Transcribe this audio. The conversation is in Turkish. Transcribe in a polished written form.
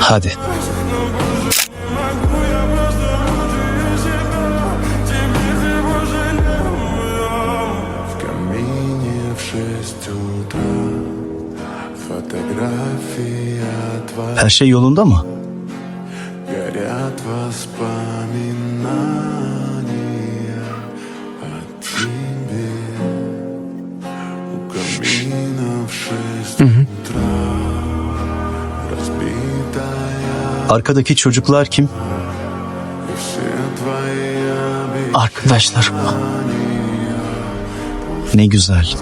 Hadi. Her şey yolunda mı? Arkadaki çocuklar kim? Arkadaşlarım. Ne güzel.